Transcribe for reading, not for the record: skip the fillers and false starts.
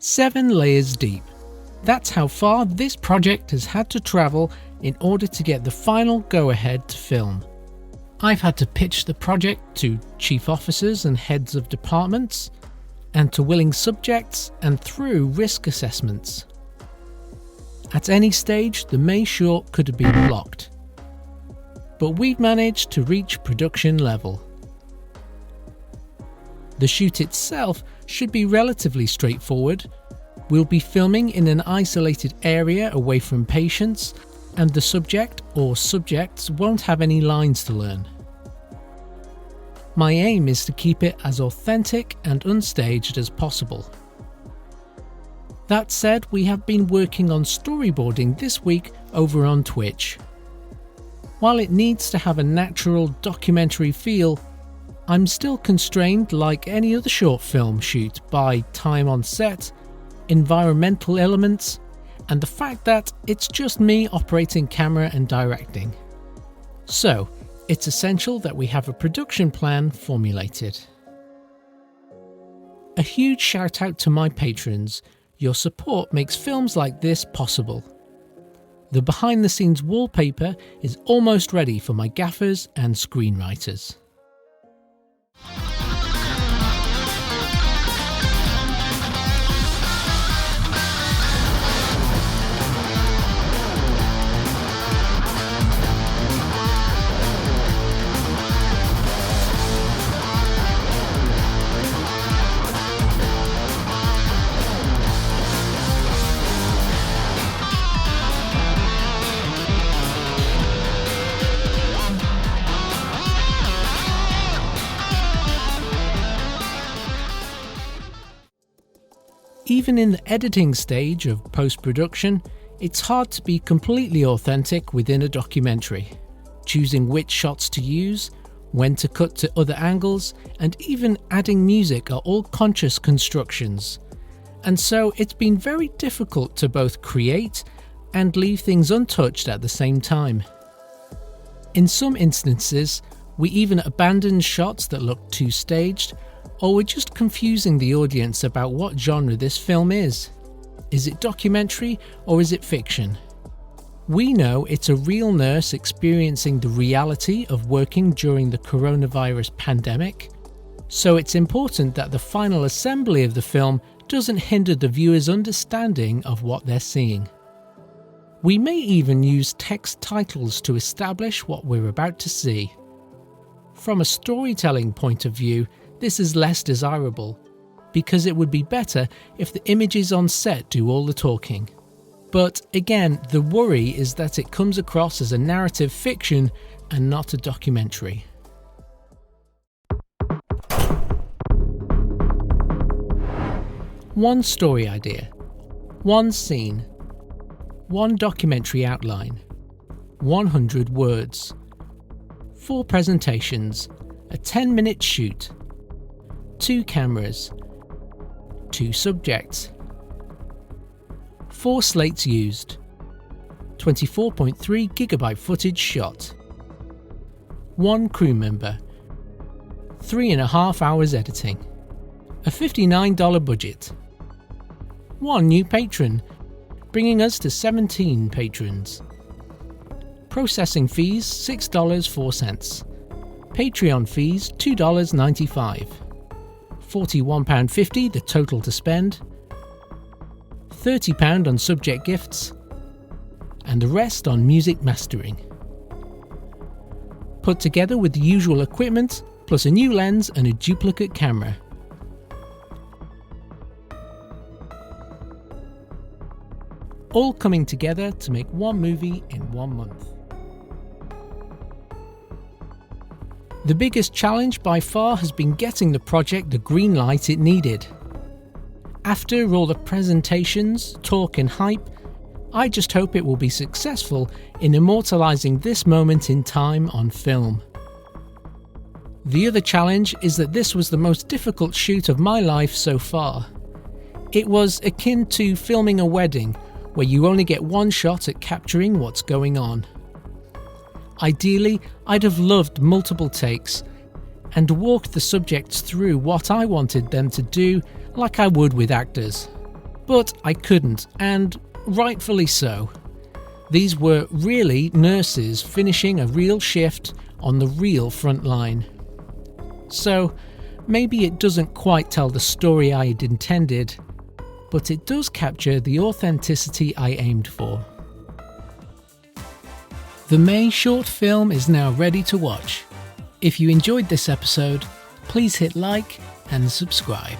7 layers deep. That's how far this project has had to travel in order to get the final go-ahead to film. I've had to pitch the project to chief officers and heads of departments, and to willing subjects, and through risk assessments. At any stage, the May short could have been blocked, but we've managed to reach production level. The shoot itself should be relatively straightforward. We'll be filming in an isolated area away from patients, and the subject or subjects won't have any lines to learn. My aim is to keep it as authentic and unstaged as possible. That said, we have been working on storyboarding this week over on Twitch. While it needs to have a natural documentary feel, I'm still constrained like any other short film shoot by time on set, environmental elements, and the fact that it's just me operating camera and directing. So, it's essential that we have a production plan formulated. A huge shout out to my patrons. Your support makes films like this possible. The behind the scenes wallpaper is almost ready for my gaffers and screenwriters. Even in the editing stage of post-production, it's hard to be completely authentic within a documentary. Choosing which shots to use, when to cut to other angles, and even adding music are all conscious constructions. And so it's been very difficult to both create and leave things untouched at the same time. In some instances, we even abandoned shots that looked too staged, or we're just confusing the audience about what genre this film is. Is it documentary or is it fiction? We know it's a real nurse experiencing the reality of working during the coronavirus pandemic, so it's important that the final assembly of the film doesn't hinder the viewer's understanding of what they're seeing. We may even use text titles to establish what we're about to see. From a storytelling point of view, this is less desirable, because it would be better if the images on set do all the talking. But again, the worry is that it comes across as a narrative fiction and not a documentary. One story idea, one scene, one documentary outline, 100 words, 4 presentations, a 10-minute shoot, 2 cameras, 2 subjects, 4 slates used, 24.3GB footage shot, 1 crew member, 3.5 hours editing, a $59 budget, 1 new patron, bringing us to 17 patrons, processing fees $6.04, Patreon fees $2.95, £41.50 the total to spend, £30 on subject gifts, and the rest on music mastering. Put together with the usual equipment, plus a new lens and a duplicate camera. All coming together to make one movie in 1 month. The biggest challenge by far has been getting the project the green light it needed. After all the presentations, talk and hype, I just hope it will be successful in immortalising this moment in time on film. The other challenge is that this was the most difficult shoot of my life so far. It was akin to filming a wedding, where you only get one shot at capturing what's going on. Ideally, I'd have loved multiple takes and walked the subjects through what I wanted them to do like I would with actors. But I couldn't, and rightfully so. These were really nurses finishing a real shift on the real front line. So, maybe it doesn't quite tell the story I'd intended, but it does capture the authenticity I aimed for. The May short film is now ready to watch. If you enjoyed this episode, please hit like and subscribe.